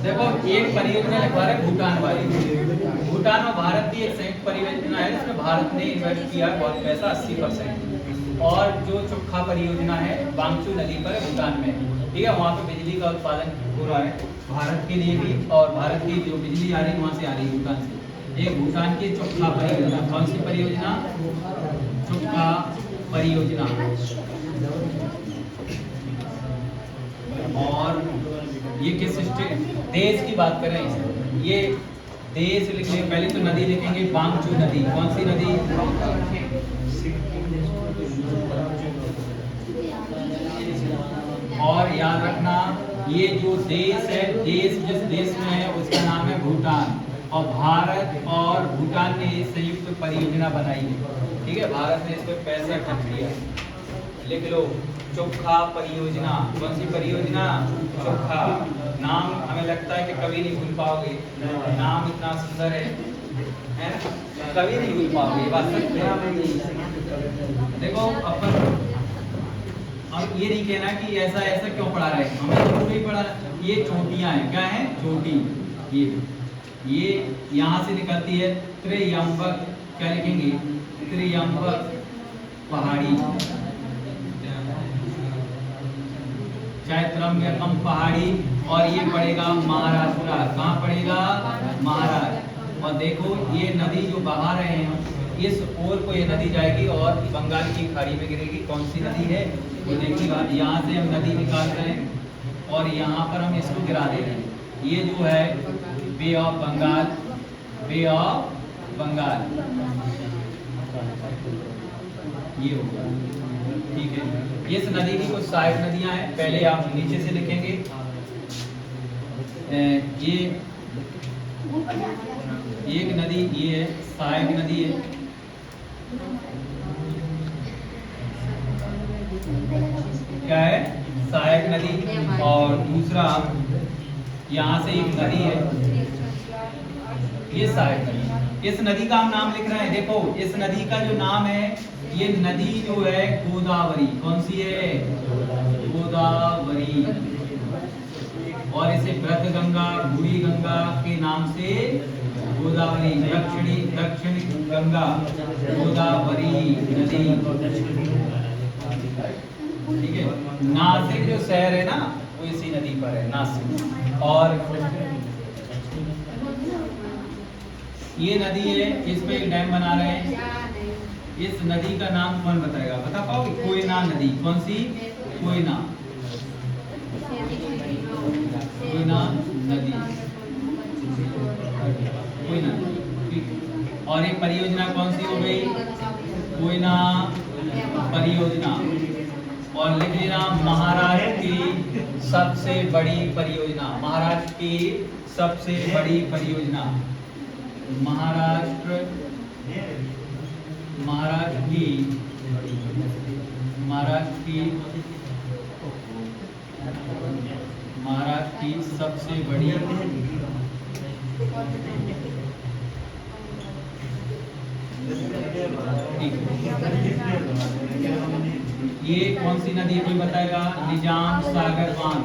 देखो एक परियोजना लिखवा रहे भूटान वाली। भूटान और भारत की एक संयुक्त परियोजना है जिसमें भारत ने इन्वेस्ट किया बहुत पैसा 80%। और जो चोखा परियोजना है बांगचू नदी पर भूटान में, ठीक है, वहाँ पे बिजली का उत्पादन हो रहा है भारत के लिए भी, और भारत की जो बिजली आ रही है वहाँ से आ रही है भूटान से। एक भूटान की चोखा परियोजना, कौन सी परियोजना? चोखा परियोजना। और ये किस देश की बात कर रहे हैं? ये देश लिख लें, पहले तो नदी लिखेंगे बांगचू नदी। कौन सी नदी? और याद रखना ये जो देश है, देश जिस देश में है उसका नाम है भूटान, और भारत और भूटान ने संयुक्त परियोजना बनाई है, ठीक है। भारत ने इस पर पैसा खर्च किया। लिख लो चोखा परियोजना। कौन सी परियोजना? चोखा। नाम हमें लगता है कि कभी नहीं भूल पाओगे, नाम इतना सुंदर है ना, कभी नहीं भूल पाओगे, बात सच है। देखो अपन अब ये नहीं कहना कि ऐसा ऐसा क्यों पढ़ा रहे हैं, हमें तो पूरी पढ़ा। ये चोटियां हैं, क्या है? चोटी। ये यहाँ से निकलती है त्रियंबक। क्या लिखेंगे? त्रियंबक पहाड़ी, चाहे त्र्यंबकम पहाड़ी। और ये पड़ेगा महाराष्ट्र। कहाँ पड़ेगा? महाराष्ट्र। और देखो ये नदी जो बहा रहे हैं, इस ओर को ये नदी जाएगी और बंगाल की खाड़ी में गिरेगी। कौन सी नदी है वो देखिएगा। यहाँ से हम नदी निकाल रहे हैं और यहाँ पर हम इसको गिरा दे रहे हैं। ये जो है bay of Bengal, bay of Bengal ये होगा, ठीक है। इस नदी की कुछ सहायक नदियां हैं, पहले आप नीचे से लिखेंगे। ये एक नदी ये है, सहायक नदी है। क्या है? सहायक नदी। और दूसरा यहाँ से एक नदी है, ये सहायक नदी। इस नदी का हम नाम लिख रहे हैं। देखो इस नदी का जो नाम है, ये नदी जो है गोदावरी। कौन सी है? गोदावरी। और इसे वृद्ध गंगा, बूढ़ी गंगा के नाम से गोदावरी, दक्षिण गंगा, गोदावरी नदी, ठीक है। नासिक जो शहर है ना वो इसी नदी पर है, नासिक। और ये नदी है, इस पे एक डैम बना रहे हैं। इस नदी का नाम कौन बताएगा? बता पाओगे? कोयना नदी। कौन सी? कोयना, कोयना नदी, कोयना, ठीक। और एक परियोजना कौन सी हो गई? कोयना परियोजना। और लिख लेना महाराष्ट्र की सबसे बड़ी परियोजना, महाराष्ट्र की सबसे बड़ी परियोजना, महाराष्ट्र की सबसे बड़ी ये कौन सी नदी कोई बताएगा? निजाम सागर बांध।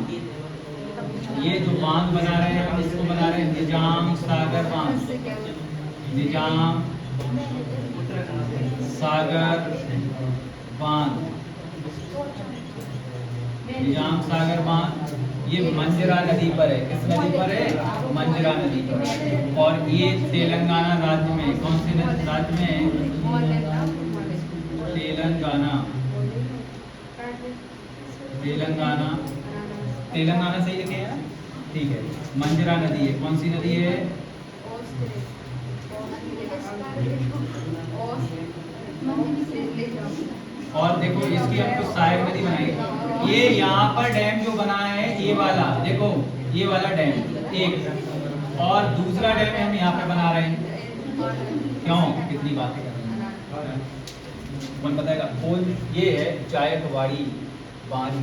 ये जो बांध बना रहे हैं हम इसको बना रहे हैं निजाम सागर बांध, निजाम सागर बांध, निजाम सागर बांध। ये मंजरा नदी पर है। किस नदी पर है? मंजरा नदी पर। और ये तेलंगाना राज्य में, कौन से राज्य में? तेलंगाना सही लिखे हैं, ठीक है। मंजरा नदी है। कौन सी नदी है? और देखो इसकी हम कुछ सहायक नदी बनाएंगे। ये यहाँ पर डैम जो बना है ये वाला, देखो ये वाला डैम एक, और दूसरा डैम हम यहाँ पे बना रहे हैं। क्यों? कितनी बातें कर रहे हैं, कौन बताएगा? ये है जायकवाड़ी बांध।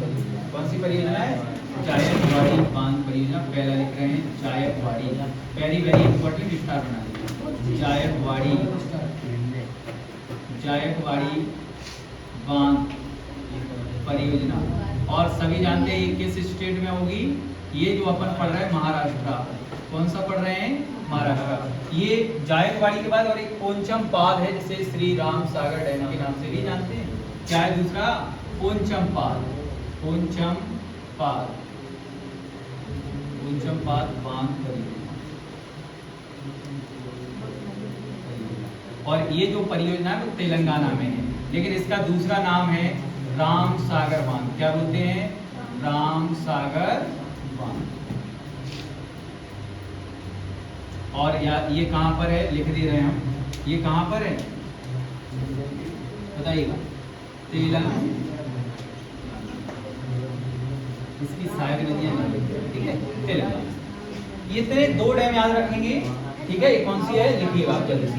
कौन सी परियोजना है? जायकवाड़ी बांध परियोजना, पहला लिख रहे हैं जायकवाड़ी, पहली वेरी इंपॉर्टेंट स्टार बना लीजिए, जायकवाड़ी बांध परियोजना। और सभी जानते हैं ये किस स्टेट में होगी, ये जो अपन पढ़ रहे हैं महाराष्ट्र, कौन सा पढ़ रहे हैं, महाराष्ट्र। ये जायकवाड़ी के बाद और एक पोंचम पाद है जिसे श्री राम सागर डैम के नाम से भी जानते हैं। क्या है दूसरा, पोंचम पाद बांध परियोजना। और ये जो परियोजना है वो तेलंगाना में है, लेकिन इसका दूसरा नाम है राम सागर बांध। क्या बोलते हैं, राम सागर बांध। और ये कहां पर है, लिख दे रहे हैं हम, ये कहां पर है बताइएगा, तेलंगाना। इसकी सहायक नदियां, ठीक है, तेलंगाना। ये इतने दो डैम याद रखेंगे, ठीक है। ये कौन सी है, लिखिएगा आप जल्दी से।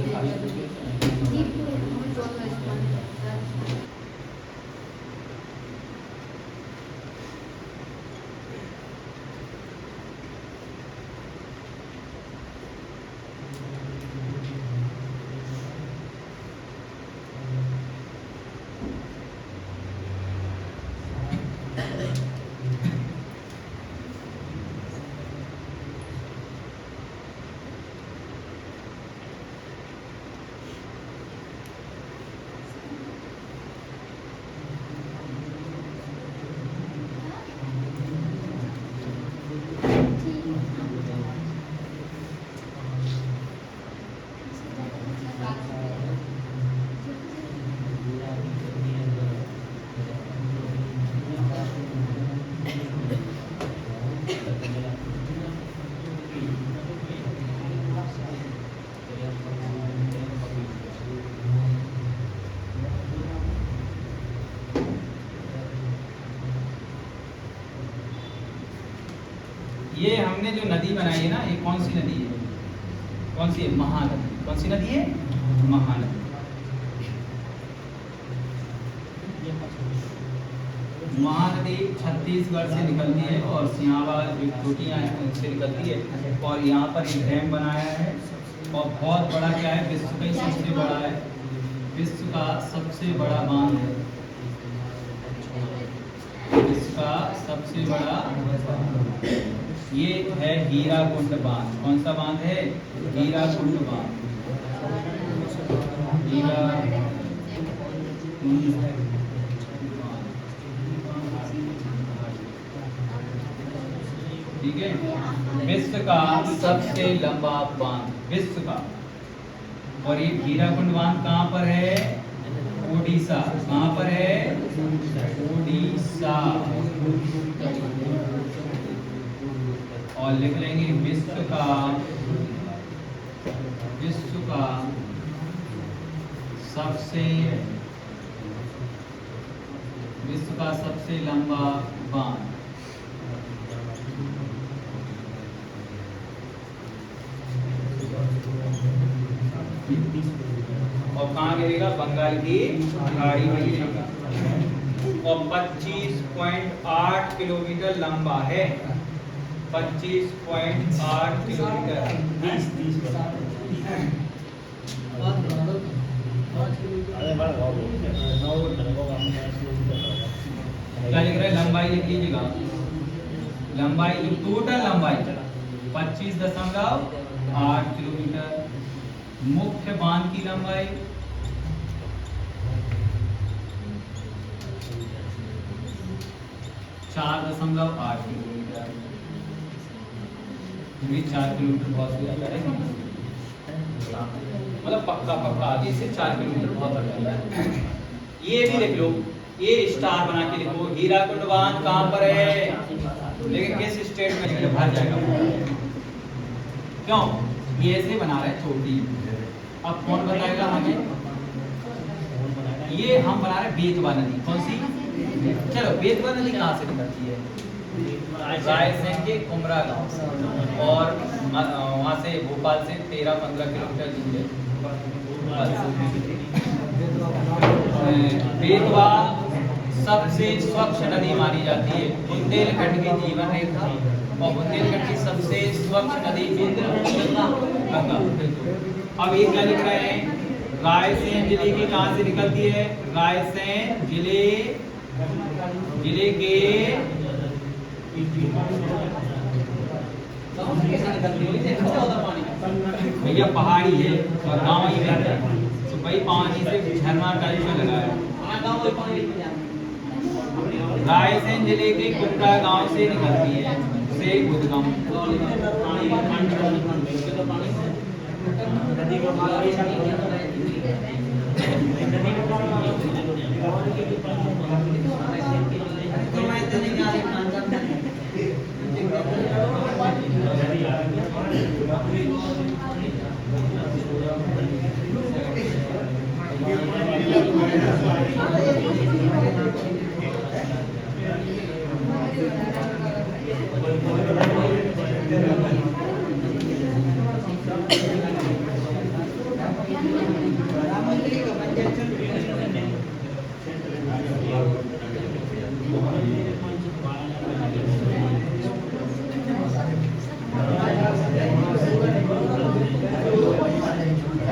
ये हमने जो नदी बनाई है ना, ये कौन सी नदी है, कौन सी है, महानदी। कौन सी नदी है, महानदी। महानदी छत्तीसगढ़ से निकलती है और सिंहाबाद जो चोटियाँ हैं उनसे निकलती है। और यहाँ पर एक डैम बनाया है और बहुत बड़ा, क्या है, विश्व का सबसे बड़ा है, विश्व का सबसे बड़ा बांध है, विश्व का सबसे बड़ा। ये है हीराकुंड बांध। कौन सा बांध है, हीराकुंड बांध, ठीक है। विश्व का सबसे लंबा बांध, विश्व का। और ये हीराकुंड बांध कहाँ पर है, ओडिशा। कहाँ पर है, ओडिशा। और लिख लेंगे विश्व का सबसे लंबा बांध। और कहाँ गिरेगा, बंगाल की खाड़ी में गिरेगा। और 25.8 किलोमीटर लंबा है, 25.8 किलोमीटर। क्या लिख रहे हैं, लंबाई लिख लीजिएगा, लंबाई, टोटल लंबाई 25.8 किलोमीटर। मुख्य बांध की लंबाई 4.8 किलोमीटर। 4 किलोमीटर बहुत ज्यादा है, मतलब पक्का आगे से 4 किलोमीटर बहुत ज्यादा है। ये भी लिख लो, ये स्टार बना के लिखो, हीराकुंड बांध कहाँ पर है, लेकिन किस स्टेट में, भर जाएगा। क्यों, ये ऐसे बना रहे छोटी। अब कौन बताएगा हमें, ये हम बना रहे बेतवा नदी। कौन सी, चलो बेतवा नदी कहाँ से निकलती है, रायसेन के कुमरा गांव से, और वहाँ से भोपाल से 13-15 किलोमीटर दूर है। बेतवा सबसे स्वच्छ नदी मानी जाती है। बुंदेलखंड की जीवन रेखा और बुंदेलखंड की सबसे स्वच्छ नदी गंगा। अब ये क्या लिख रहे हैं, रायसेन जिले की कहां से निकलती है, रायसेन जिले के भैया पहाड़ी है और गाँव ही में है, तो भाई पानी से झरना टाइप में लगा है। रायसेन जिले के कुंडा गांव से निकलती है, से उद्गम।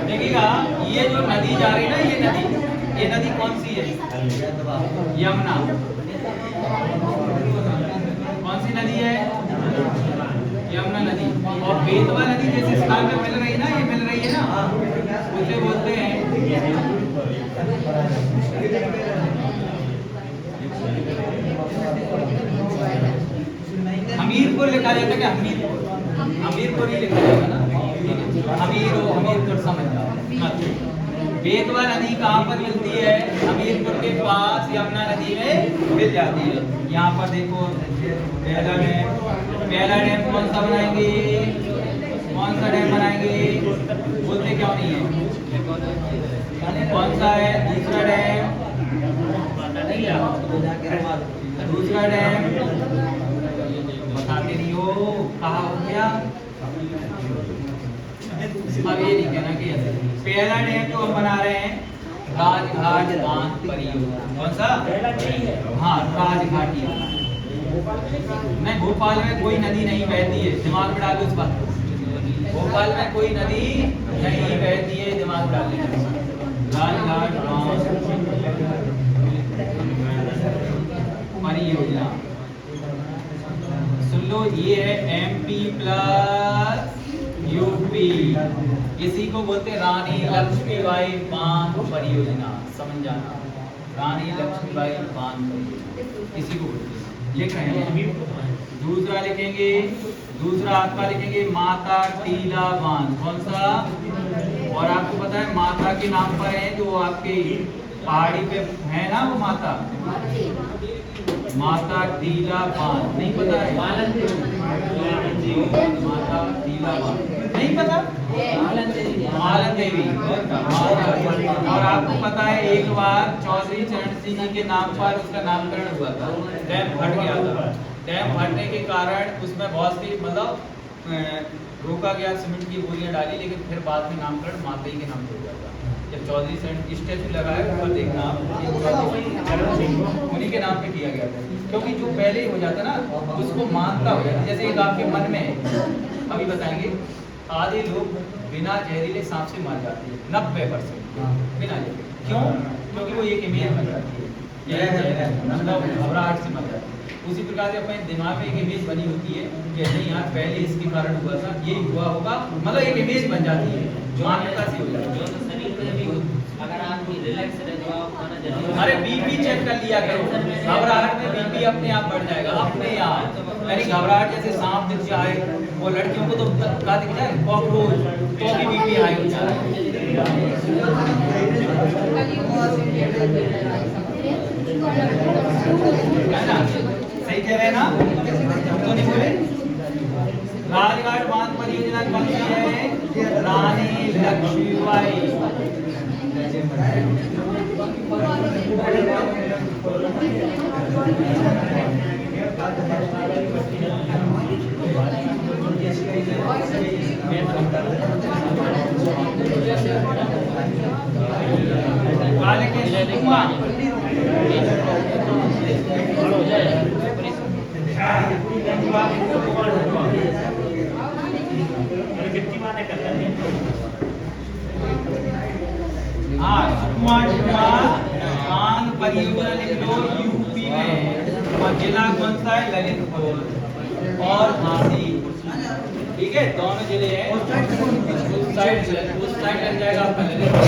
देखिएगा ये जो नदी जा रही है ना, ये नदी कौन सी है, यमुना। कौन सी नदी है, यमुना नदी। और बेतवा नदी जैसे स्थान में मिल रही है ना, ये मिल रही है ना, उसे बोलते हैं हमीरपुर। लिखा जाता है कि हमीरपुर ही लिखा जाएगा ना, हमीरपुर समझ जाओ। बेतवा नदी कहाँ पर मिलती है, हमीरपुर के पास यमुना नदी में मिल जाती है। यहाँ पर देखो पहला डैम कौन सा बनाएंगे, कौन सा डैम बनाएंगे, बोलते क्यों नहीं है, कौन सा है दूसरा डैम, बताते नहीं हो, कहा हो गया। अब ये नहीं कहना कि पहला डैम जो हम बना रहे हैं राजघाट बांध परियोजना। कौन सा, हाँ राजघाट। नहीं, भोपाल में कोई नदी नहीं बहती है, दिमाग में डालो इस बात को। भोपाल में कोई नदी नहीं बहती है, दिमाग डाल लेना। राजघाट बांध परियोजना सुन लो, ये है MP प्लस UP। इसी को बोलते हैं रानी लक्ष्मीबाई बांध परियोजना, समझ जाना। रानी लक्ष्मीबाई बांध परियोजना इसी को बोलते हैं, लिख रहे हैं। दूसरा लिखेंगे, दूसरा आपका लिखेंगे माता टीला बांध। कौन सा, और आपको पता है माता के नाम पर है जो आपके पहाड़ी पे है ना, वो माता टीला बांध। नहीं पता है, माता टीला बांध नहीं पता, मालन देवी। और आपको पता है एक बार चौधरी चरण सिंह के नाम पर उसका नामकरण हुआ था, डैम फट गया था। डैम फटने के कारण उसमें बहुत सी मतलब रोका गया, सीमेंट की बोरियां डाली, लेकिन फिर बाद में नामकरण माता जी के नाम से हुआ था। जब चौधरी चरण स्टैचू लगा है ऊपर देखना, उन्हीं के नाम पे किया गया था, क्योंकि जो पहले ही हो जाता ना उसको मानता हो जाता। जैसे एक आपके मन में अभी बताएंगे, आधे लोग बिना जहरीले सांप से मर जाते हैं, 90% बिना जहरीले। क्यों, क्योंकि वो एक इमेज बन जाती है, मतलब घबराहट से मर जाती है। उसी प्रकार से अपने दिमाग में एक इमेज बनी होती है कि नहीं यार पहले इसके कारण हुआ था, ये हुआ होगा, मतलब एक इमेज बन जाती है, मान्यता से हो जाती है। अगर आप रिलैक्स रहते हो, अरे BP चेक कर लिया करो, घबराहट में BP अपने आप बढ़ जाएगा, अपने आप। यानी घबराहट जैसे सांप दिख जाए, वो लड़कियों को तो क्या दिख जाए, कॉकरोच, तो भी BP हाई हो जाए। सही कह रहे हैं ना, तो नहीं बोले। राजघाट बांध परियोजना कौन सी है, रानी लक्ष्मीबाई। क्या बांध परियोजना लिख लो यूपी में, और जिला कौन सा है? ललितपुर और झांसी। ठीक है, दोनों जिले हैं। उस साइड लग जाएगा आपका ललितपुर।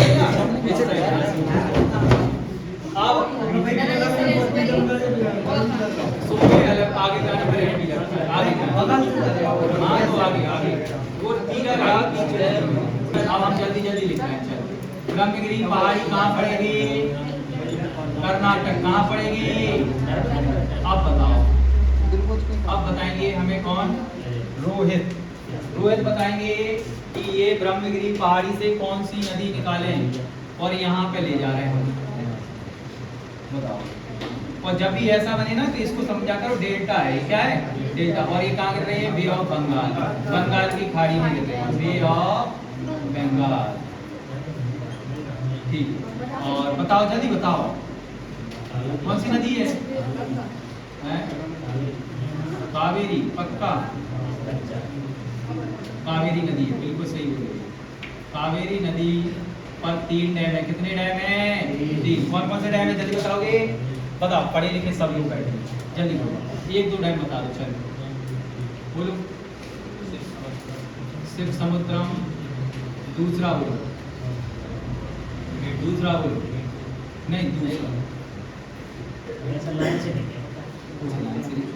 अब आगे जाने पर भी लगता है, आगे हाँ तो आगे वो तीन अब हम जल्दी लिख रहे हैं। चलो, ब्रह्मगिरी पहाड़ी कहाँ पड़ेगी? कर्नाटक। कहाँ पड़ेगी? अब बताओ। अब बताएंगे हमें कौन? रोहित बताएंगे कि ये ब्रह्मगिरी पहाड़ी से कौन सी नदी निकालें और यहाँ पे ले जा रहे हैं, बताओ। और जब भी ऐसा बने ना तो इसको समझा करो डेल्टा है। क्या है? डेल्टा। और ये कहाँ गिर रही है? बे ऑफ बंगाल, बंगाल की खाड़ी में गिर रही है, बे ऑफ बंगाल। ठीक। और बताओ, जल्दी बताओ, कौन सी नदी है? कावेरी। पक्का? कावेरी नदी है, बिल्कुल सही बोल। कावेरी नदी पर 3 डैम है। कितने डैम है? 3। कौन से डैम है जल्दी बताओगे? बताओ, पढ़े लिखे सब लोग बैठे, जल्दी बोलो। 1-2 डैम बता दो। चलो बोलो। शिव समुद्रम। दूसरा बोलो। नहीं, दूसरा।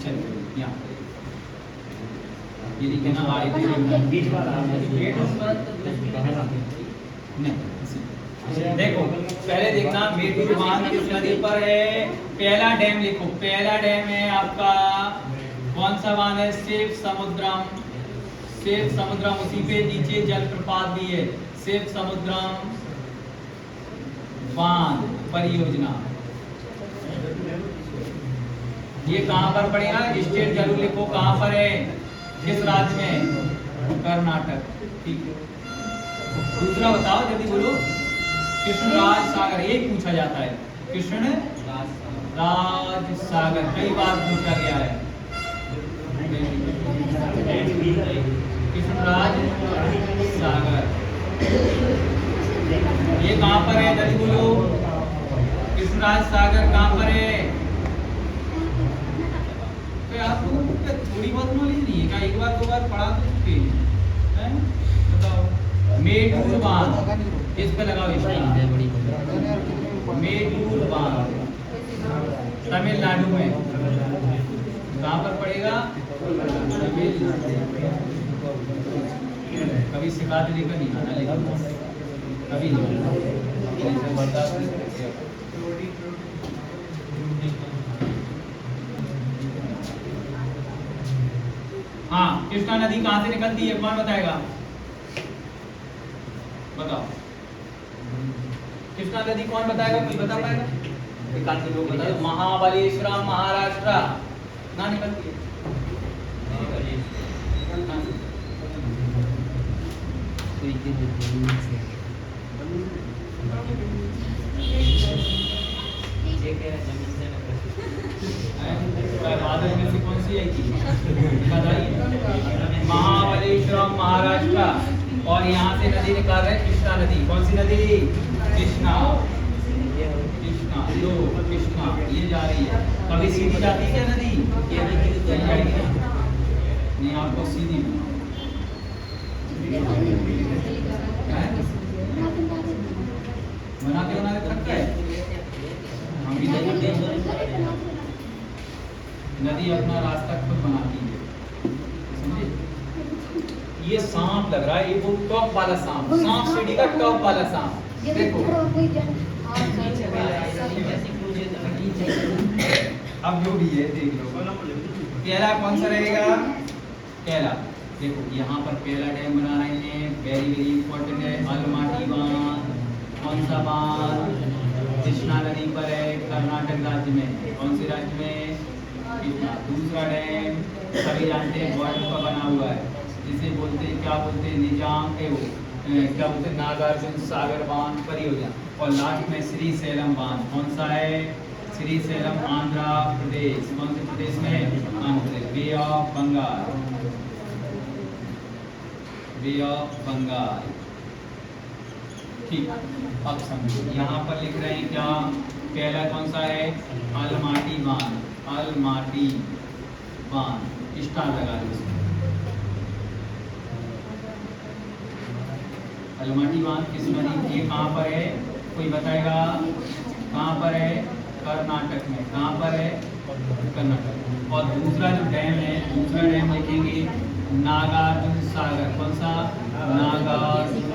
चलो यहाँ ये लिखे ना, बीच वाला नहीं। देखो पहले देखना, मेटूर बांध किस नदी पर है? पहला डैम लिखो। पहला डैम है आपका कौन सा बांध है? शिव समुद्रम। उसी पे नीचे जलप्रपात भी है, शिव समुद्रम बांध परियोजना। ये कहाँ पर पड़ेगा? स्टेट जरूर लिखो, कहाँ पर है, किस राज्य में? कर्नाटक। ठीक है, दूसरा बताओ, जल्दी बोलो। कृष्णराज सागर, ये पूछा जाता है, कृष्णराज सागर कई बार पूछा गया है। कृष्णराज सागर ये कहाँ पर है? जल्दी बोलो, कृष्णराज सागर कहाँ पर है? तो आप लोगों को क्या थोड़ी बहुत नॉलेज नहीं है क्या? एक बार 2 बार पढ़ा तो चुके हैं, बताओ। मेटूर बांध, इस पे लगाओ। मेटूर बांध तमिलनाडु में कहाँ पर पड़ेगा? कभी सिखाते लेकर नहीं आना, लेकिन कभी नहीं बर्दाश्त। हाँ, कृष्णा नदी कहाँ से निकलती है? कौन बताएगा? बताओ, कृष्णा नदी कौन बताएगा? कोई बता पाएगा? एकांत लोग बता दो। महाबलेश्वरम, महाराष्ट्र ना निकलती है। बादल में से कौन सी आई थी? बताइए। महाबलेश्वरम महाराष्ट्र, और यहाँ से नदी निकाल रहे हैं कृष्णा नदी। कौन सी नदी? कृष्णा। लो कृष्णा, ये जा रही है। कभी सीधी जाती है क्या नदी? ये जाएगी ना, नहीं आपको सीधी बना के थक गए हम भी। नदी अपना रास्ता खुद बनाती है, समझे? ये सांप लग रहा है, ये वो टॉप वाला सांप सीढ़ी का टॉप वाला सांप। देखो अब जो भी है देख लो। पहला कौन सा रहेगा? पहला देखो, यहाँ पर पहला डैम बना रहे हैं, वेरी वेरी इंपॉर्टेंट है। अलमाटी बांध, कौन सा बांध? कृष्णा नदी पर है, कर्नाटक राज्य में। कौन से राज्य में? कृष्णा। दूसरा डैम सभी जानते हैं, बॉर्डर पर बना हुआ है, जिसे बोलते हैं, क्या बोलते हैं? निजाम के वो क्या बोलते हैं, नागार्जुन सागर बांध परियोजना। और लास्ट में श्री सैलम बांध, कौन सा है, श्री सैलम आंध्र प्रदेश, कौन से प्रदेश में, Andhra Pradesh, bay of Bengal, bay of Bengal. ठीक, अब समझो यहाँ पर लिख रहे हैं क्या, पहला कौन सा है, अलमाटी बांध, अलमाटी बांध, स्टार लगा दो इसमें। अलमाटी बांध किस नदी, ये कहाँ पर है, कोई बताएगा कहाँ पर है, कर्नाटक में, कहाँ पर है, कर्नाटक। और दूसरा जो डैम है, दूसरा डैम लिखेंगे नागार्जुन सागर, कौन सा, नागार्जुन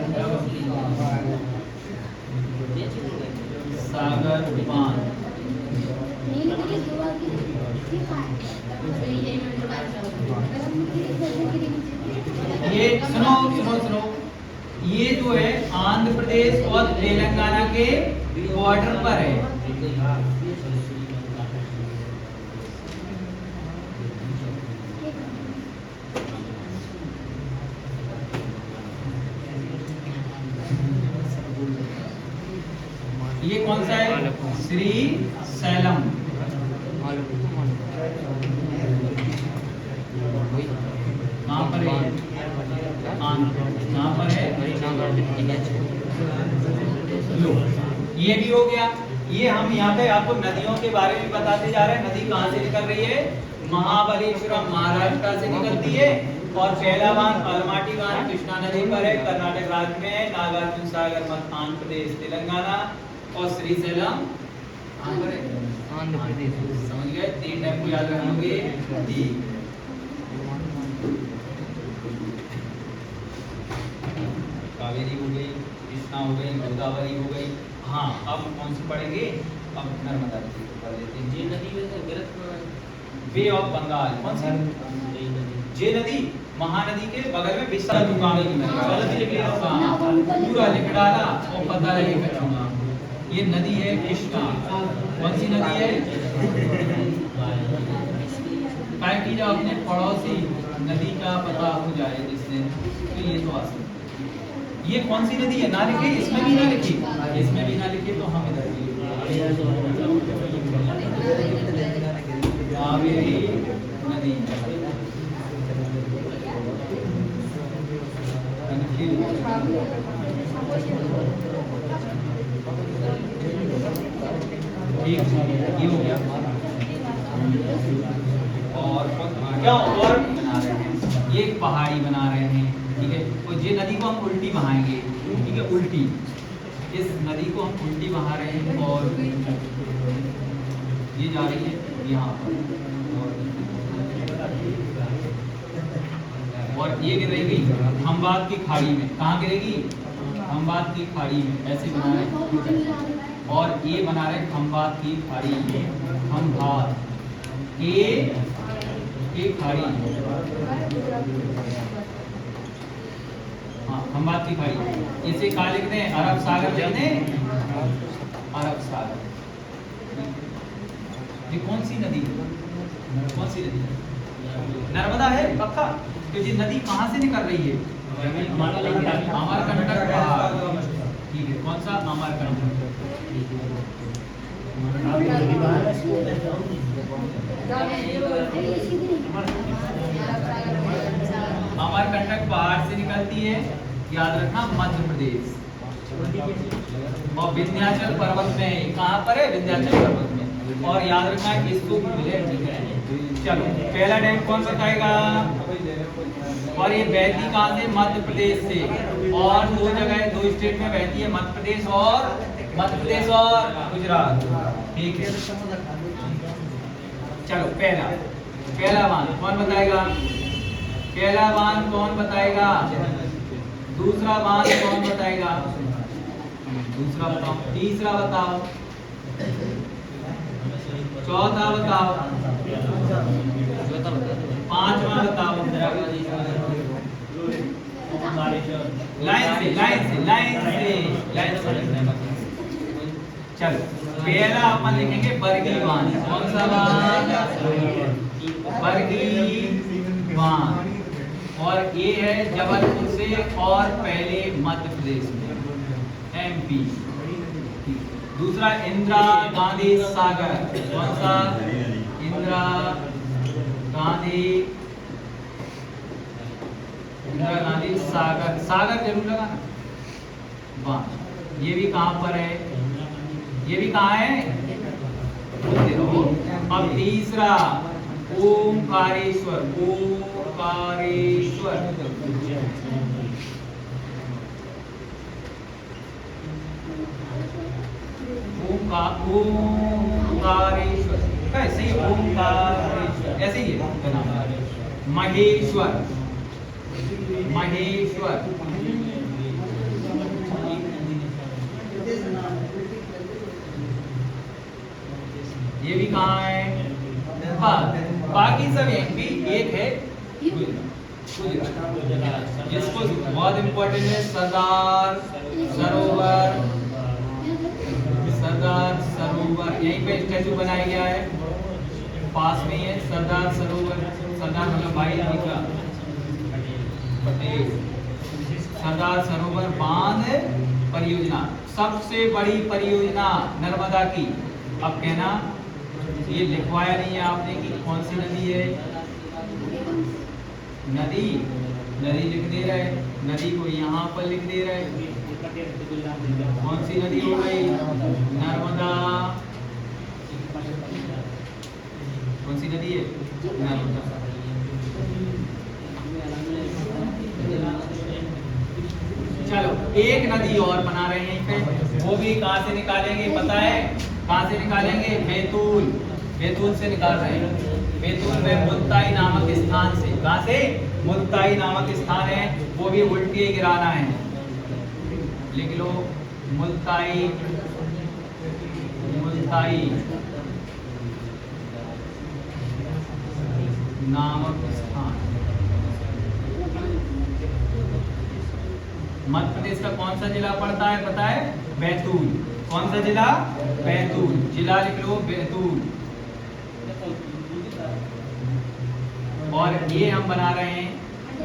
सागर बांध। ये सुनो सुनो सुनो, ये जो है आंध्र प्रदेश और तेलंगाना के बॉर्डर पर है। ये कौन सा है, श्री सैलम, कहाँ पर है, कहाँ पर है, लो ये भी हो गया। ये हम यहाँ पे आपको नदियों के बारे में बताते जा रहे हैं। नदी कहाँ से निकल रही है, महाबलेश्वरम महाराष्ट्र से निकलती है। और पहला बांध अलमाटी बांध कृष्णा नदी पर है, कर्नाटक राज्य में, नागार्जुन सागर आंध्र प्रदेश तेलंगाना, और श्री सैलम आंध्र प्रदेश। समझ गए, 3 डैम को याद रखोगे। ठीक, कावेरी हो गई, कृष्णा हो गई, गोदावरी हो गई। हाँ, अब कौन सी पढ़ेंगे, अब नर्मदा नदी को पढ़ लेते हैं। जे नदी बे ऑफ बंगाल, कौन सी, जे नदी महानदी के बगल में विशाल दुकान पूरा लिख डाला और पता लगेगा। ये नदी है कृष्णा, कौन सी नदी है, ताकि जब अपने पड़ोसी नदी का पता हो जाए जिससे, तो ये तो आसान। ये कौन सी नदी है, ना लिखे, इसमें भी ना लिखी, इसमें भी ना लिखे, तो हम इधर कावेरी नदी। ठीक, ये हो गया। और क्या और बना रहे हैं, ये एक पहाड़ी बना रहे हैं, ठीक है। और ये नदी को हम उल्टी बहाएंगे, ठीक है, उल्टी, इस नदी को हम उल्टी बहा रहे हैं। और ये जा रही है यहाँ पर, और ये गिरेगी खंबात की खाड़ी में। कहाँ गिरेगी, खंबात की खाड़ी में, ऐसे बना रहे। और ये बना रहे खंबात की खाड़ी में, खंबात की खाड़ी, हाँ खंबात की खाड़ी। इसे कहाँ लिखते हैं, अरब सागर लिखते हैं, अरब सागर। ये कौन सी नदी, कौन सी नदी, नर्मदा है पक्का। तो ये नदी कहाँ से निकल रही है, अमरकंटक पहाड़, ठीक है। कौन सा, अमरकंटक। अमरकंटक पहाड़ से निकलती है, याद रखना, मध्य प्रदेश। और विंध्याचल पर्वत में, कहाँ पर है, विंध्याचल पर्वत में। और याद रखना इसको चलो, पहला डैम कौन बताएगा, और ये बहती कहाँ से, मध्य प्रदेश से। और 2 जगह, 2 स्टेट में बहती है, मध्य प्रदेश और गुजरात, ठीक है। चलो पहला बांध कौन बताएगा, पहला बांध कौन बताएगा, दूसरा बांध कौन बताएगा, दूसरा बताओ, तीसरा बताओ, चौथा बताओ, पांचवा बताओ। लाइन से चलो, पहला अपन लिखेंगे बरगी बांध। कौन सा बांध, बरगी बांध, और ये है जबलपुर से और पहले मध्य प्रदेश में MP। दूसरा इंदिरा गांधी सागर, कौन सा? इंदिरा गांधी सागर, सागर जरूर लगाना। वाह, ये भी कहाँ पर है? ये भी कहाँ है? अब तीसरा ओमकारेश्वर, ओमकारेश्वर ओमकारेश्वर कैसे ही ओमकारेश्वर, ऐसे ही है उसका नाम। महेश्वर, महेश्वर ये भी कहाँ है? बाकी सब MP, एक है जिसको बहुत इम्पोर्टेंट है, सरदार सरोवर। सरदार सरोवर यहीं पे स्टैचू बनाया गया है, पास में ही है सरदार सरोवर। सरदार मतलब भाई का पटेल। सरदार सरोवर बांध परियोजना सबसे बड़ी परियोजना नर्मदा की। अब कहना ये लिखवाया नहीं है आपने कि कौन सी नदी है? नदी, नदी लिख दे रहे, नदी को यहाँ पर लिख दे रहे। कौन सी नदी हो गई? नर्मदा। कौन सी नदी है? नर्मदा। चलो एक नदी और बना रहे हैं यहीं पे, वो भी कहाँ से निकालेंगे पता है? कहाँ से निकालेंगे? बैतूल, बैतूल से निकाल रहे हैं। बैतूल में मुल्ताई नामक स्थान से। कहाँ से? मुल्ताई नामक स्थान है, वो भी उल्टी गिराना है, लिख लो। मुल्ताई, मुल्ताई नामक स्थान मध्य प्रदेश का कौन सा जिला पड़ता है पता है? बैतूल। कौन सा जिला? बैतूल। जिला लिख लो बैतूल। और ये हम बना रहे हैं,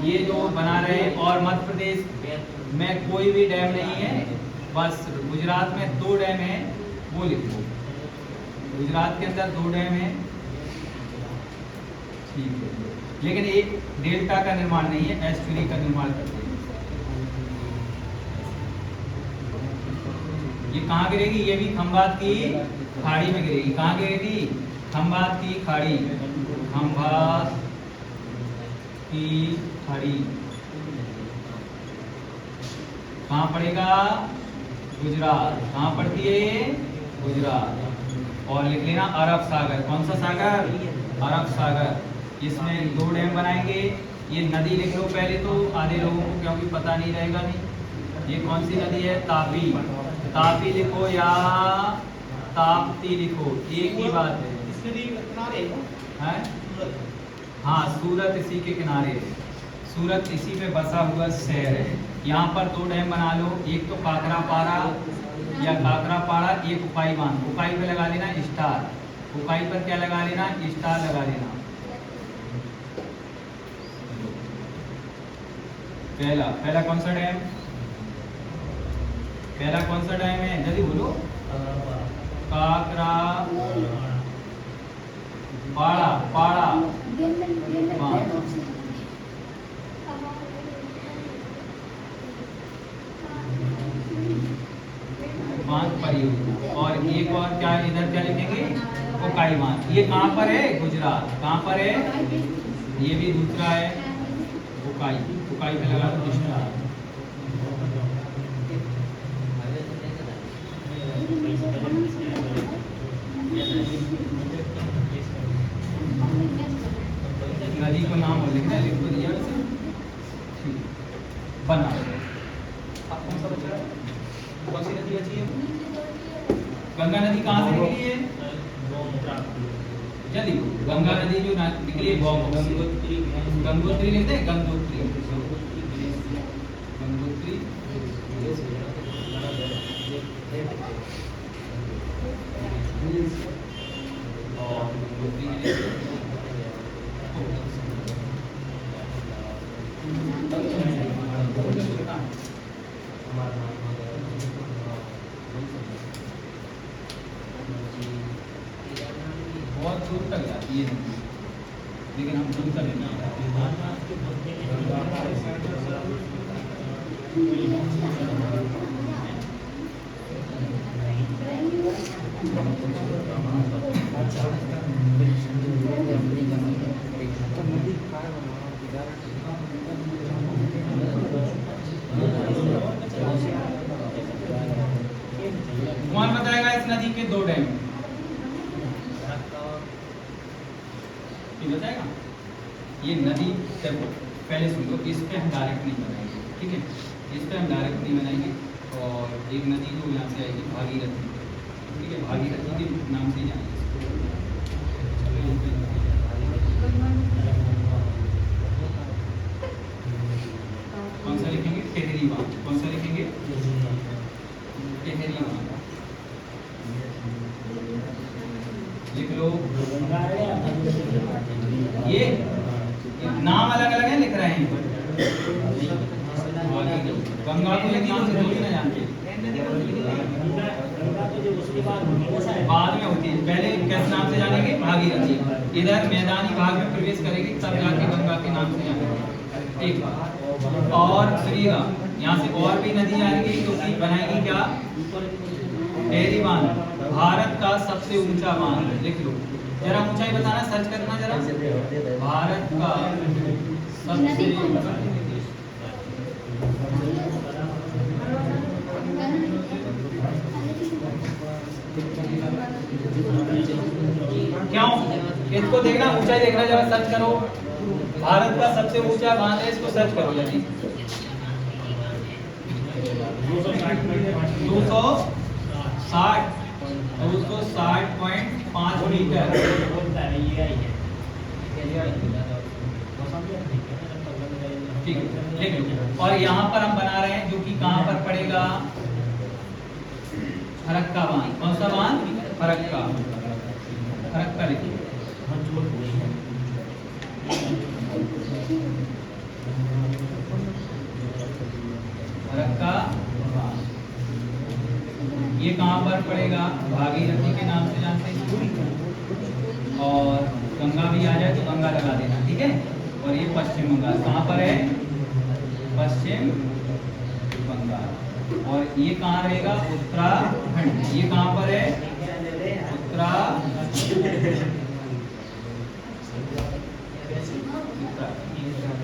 ये जो बना रहे हैं, और मध्य प्रदेश में कोई भी डैम नहीं है, बस गुजरात में 2 डैम है, वो लिख लो। गुजरात के अंदर 2 डैम है, ठीक है, लेकिन एक डेल्टा का निर्माण नहीं है, एस्चुरी का निर्माण करते हैं। ये कहाँ गिरेगी? ये भी खंभात की खाड़ी में गिरेगी। कहाँ गिरेगी? खंभात की खाड़ी, खंभात की खाड़ी। कहाँ पड़ेगा? गुजरात। कहाँ पड़ती है ये? गुजरात। और लिख लेना अरब सागर। कौन सा सागर? अरब सागर। इसमें 2 डैम बनाएंगे। ये नदी लिख लो पहले तो, आधे लोगों को क्योंकि पता नहीं रहेगा नहीं। ये कौन सी नदी है? तापी। तापी लिखो या ताप्ती लिखो, एक ही बात है। हाँ, सूरत इसी के किनारे है। सूरत इसी पे बसा हुआ शहर है। यहाँ पर 2 डैम बना लो, एक तो काकरापारा या काकरापाड़ा, एक उकाई बांध। उकाई पे लगा लेना स्टार, उकाई पर क्या लगा लेना? स्टार लगा लेना। पहला कौन सा डैम? पहला कौन सा डैम है? जल्दी बोलो। काकरा पाड़ा, पाड़ा बांध परियोजना। और एक और क्या इधर क्या लिखेंगे? उकाई बांध। ये कहाँ पर है? गुजरात। कहाँ पर है? ये भी दूसरा है उकाई। उकाई पे लगा दो स्टार। नदी को नाम और लिखना, लिख तो दिया वैसे। बना। अब कौन सा बचा है? कौन सी नदी बची है? गंगा नदी कहाँ से निकली है? जल्दी, गंगा नदी जो निकली है गंगोत्री। गंगोत्री लिखते हैं, गंगोत्री। गंगोत्री बहुत दूर तक जाती है नदी, लेकिन हम दूर तक नहीं कौन बताएगा इस नदी के 2 डैम? बताएगा? ये नदी देखो पहले सुन लो, इस पे हम डायरेक्ट नहीं बनाएंगे, ठीक है? इस पे हम डायरेक्ट नहीं बनाएंगे। और एक नदी जो यहाँ से आएगी भागीरथी, ठीक है? भागीरथी के नाम से जाएंगे। कौन सा लिखेंगे? टेहरी बांध। कौन सा लिखेंगे? टेहरी बांध। लिख लो। ये नाम अलग अलग है, लिख रहे हैं। गंगा को एक नाम से थोड़ी ना जानते, बाद में होती है। पहले किस नाम से जानेंगे? भागीरथी। इधर मैदानी भाग में प्रवेश करेगी तब जाके गंगा के नाम से जानेंगे, एक बात। और सुनिएगा, यहाँ से और भी नदी आएगी तो बनाएगी क्या? टेहरी बांध, भारत का सबसे ऊंचा बांध। लिख लो, जरा ऊंचाई बताना, सर्च करना जरा। भारत का सबसे क्यों? इसको देखना, ऊंचाई देखना, जरा सर्च करो। भारत का सबसे ऊंचा बांध है, इसको सर्च करो जल्दी। 260.5 मीटर। ठीक है, लिख लो। और यहाँ पर हम बना रहे हैं जो कि कहाँ पर पड़ेगा? फरक्का बांध। कौन सा बांध? फरक्का। फरक्का लिखिए। फरक्का बांध ये कहाँ पर पड़ेगा? भागीरथी के नाम से जानते हैं। और गंगा भी आ जाए तो गंगा लगा देना, ठीक है? और ये पश्चिम बंगाल कहाँ पर है? पश्चिम बंगाल। और ये कहाँ रहेगा? उत्तराखंड। ये कहाँ पर है?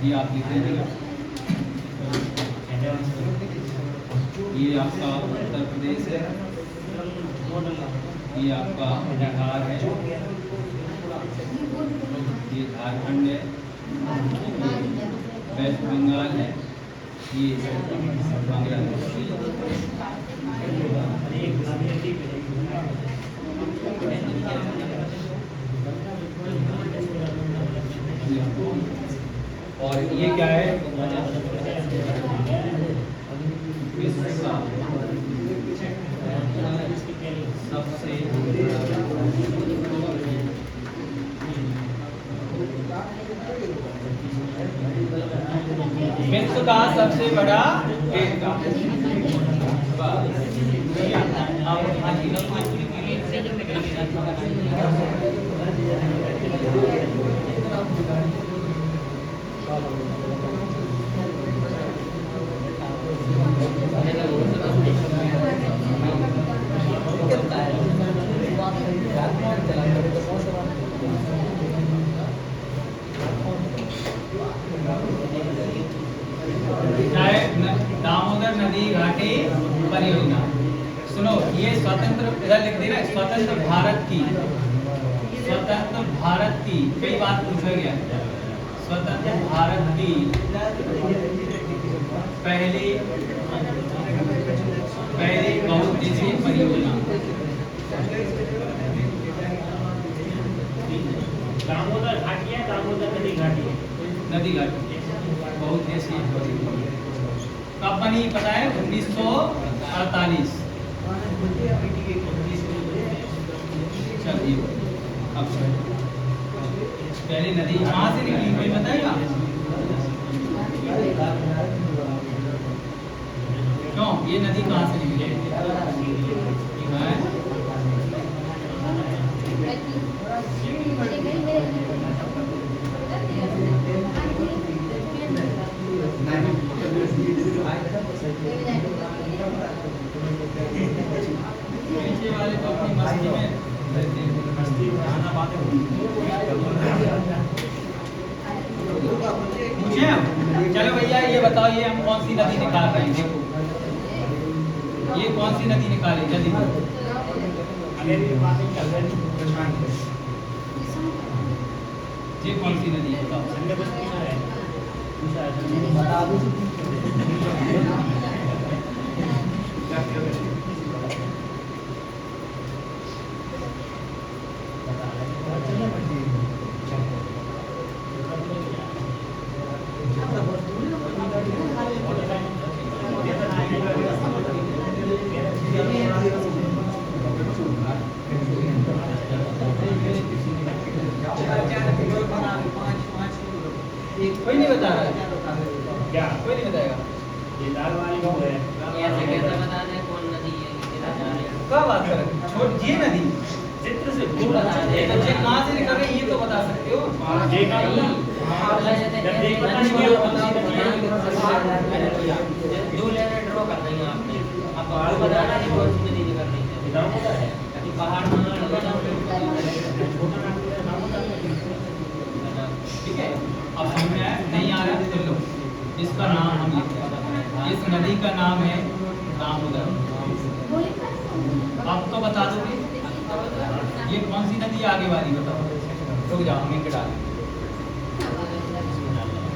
ये आप लिख लीजिएगा। ये आपका उत्तर प्रदेश है, ये आपका बिहार है, ये झारखंड है, वेस्ट बंगाल है, ये बांग्लादेश। और ये क्या है? सबसे विश्व का सबसे बड़ा पेड़ का दामोदर नदी घाटी परियोजना। सुनो, ये स्वतंत्र, इधर लिख देना, स्वतंत्र भारत की, स्वतंत्र भारत की, कई बार पूछा गया, स्वतंत्र भारत की पहली बहुउद्देशीय परियोजना। दामोदर घाटी है, दामोदर नदी घाटी है, नदी घाटी बहुउद्देशीय परियोजना। कब बनी पता है? 1948। चलिए अब पहले नदी कहाँ से निकली कोई बताएगा? क्यों ये नदी कहाँ से निकली? पीछे वाले तो अपनी मस्ती में रहते हैं। पूछे हम? चलो भैया ये बताओ, ये हम कौन सी नदी निकाल रहे हैं? देखो ये कौन सी नदी निकाले जल्दी बताओ। ये कौन सी नदी है बताओ। बता दो। कोई नहीं बता रहा है क्या? कोई नहीं बताएगा। ये लाल वाली वो है। ऐसे कैसे बता दें कौन नदी है कितना जा रही है? क्या बात कर रहे हो? छोड़ ये नदी चित्र से वो बता दे। ये तो ये कहाँ से निकल रही है ये तो बता सकते हो। ये का जब देख पता नहीं क्यों दो लेवल ड्रॉ कर देंगे आपने। अब आपको बताना है कौन सी नदी निकल रही है। नाम पता है? कि पहाड़ ठीक है, अब समझ में आया? नहीं आ रहा तो लो, इसका नाम हम लिखते हैं। इस नदी का नाम है दामोदर। अब तो बता दोगे ये कौन सी नदी है? आगे वाली बताओ। रुक जाओ हम इनके डालें।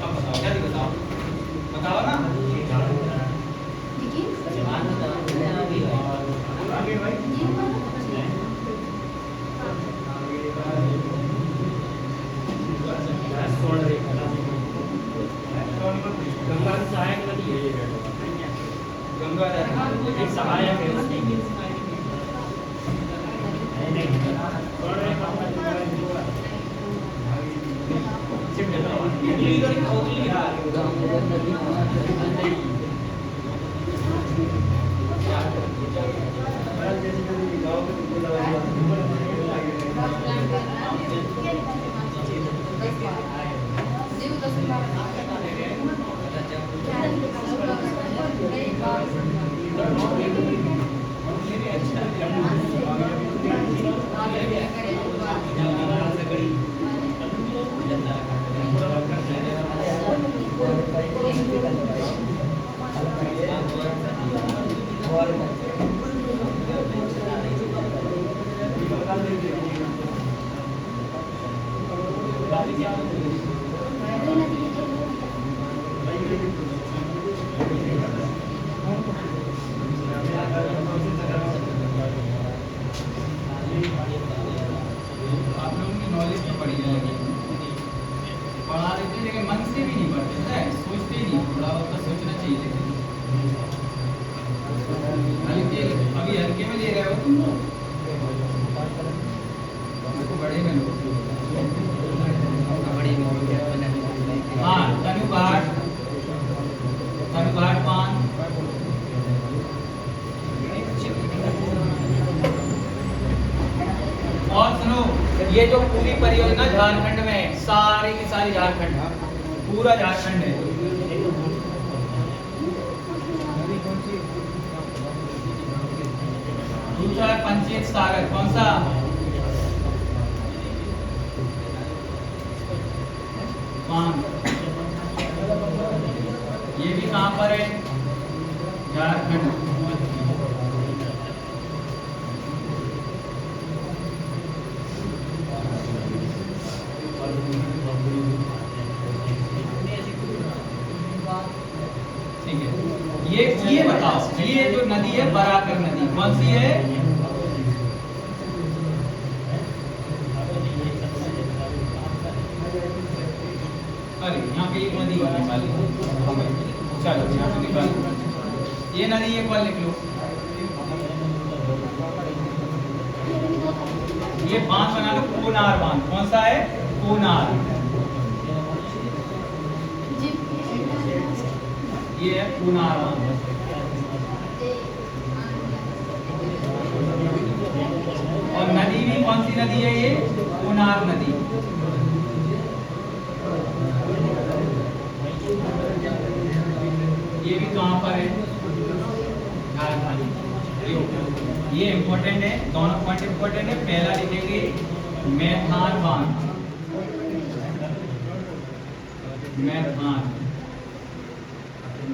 अब बताओ जल्दी बताओ, बताओ ना। आगे भाई गंगा सहायक नदी है ये। गंगा एक सहायक है आप लोगों की नॉलेज तो बढ़िया है, पढ़ा देते हैं लेकिन मन से भी नहीं पढ़ते है, सोचते ही नहीं। थोड़ा बहुत तो सोचना चाहिए लेकिन हल्के अभी हल्के में ले रहे हो तुम, उसको बड़े में लो। हाँ तनुघाट, तनुघाट पान। और सुनो, ये जो पूरी परियोजना झारखंड में है, सारी की सारी झारखंड, पूरा झारखंड है। दूसरा है पंचेत सागर, कौन सा? पान। ये भी कहाँ पर है? झारखंड। ठीक है, ये बताओ, ये जो नदी है बराकर नदी कौन सी है? अरे यहाँ पे एक नदी और निकाली, चलो यहाँ से निकाल। ये नदी एक बार लिख लो। ये बांध बना लो, कोनार बांध। कौन सा है? कोनार। ये है कोनार बांध। और नदी भी कौन सी नदी है ये? कोनार नदी। ये भी कहाँ पर है? झारखंड। ये इम्पोर्टेंट है, दोनों पॉइंट इम्पोर्टेंट है। पहला लिखेंगे मैथान बांध,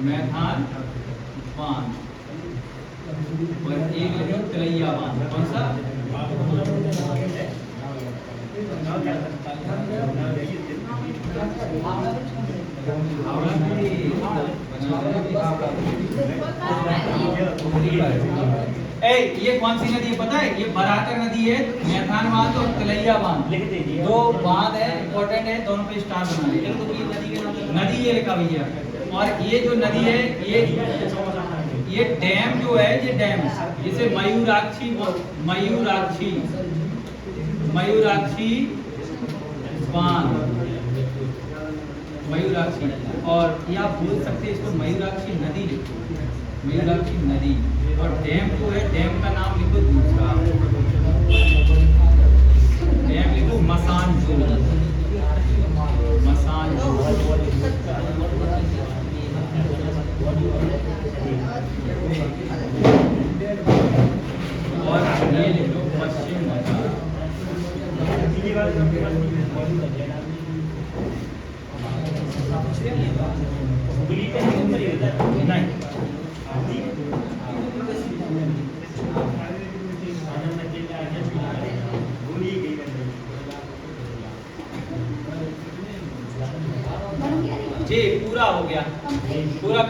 मैथान बांध, और एक लिखो तलैया बांध। कौन सा? ये कौन सी नदी है पता है? ये बराकर नदी है, मैथान बांध और तलैया बांध। लिख दीजिए। दो बांध है, इम्पोर्टेंट है, दोनों पे स्टार बना लीजिए। नदी ये लिखा भैया। और ये जो नदी है ये डैम जो है, ये डैम जिसे मयूराक्षी बांध, मयूराक्षी, और या आप बोल सकते हैं इसको मयूराक्षी नदी लिखो, मयूराक्षी नदी। और डैम जो है, डैम का नाम लिखो दूसरा, डैम लिखो मसानजोर, मसानजोर। और ये लिखो पश्चिम बंगाल। नहीं, जी पूरा हो गया, पूरा।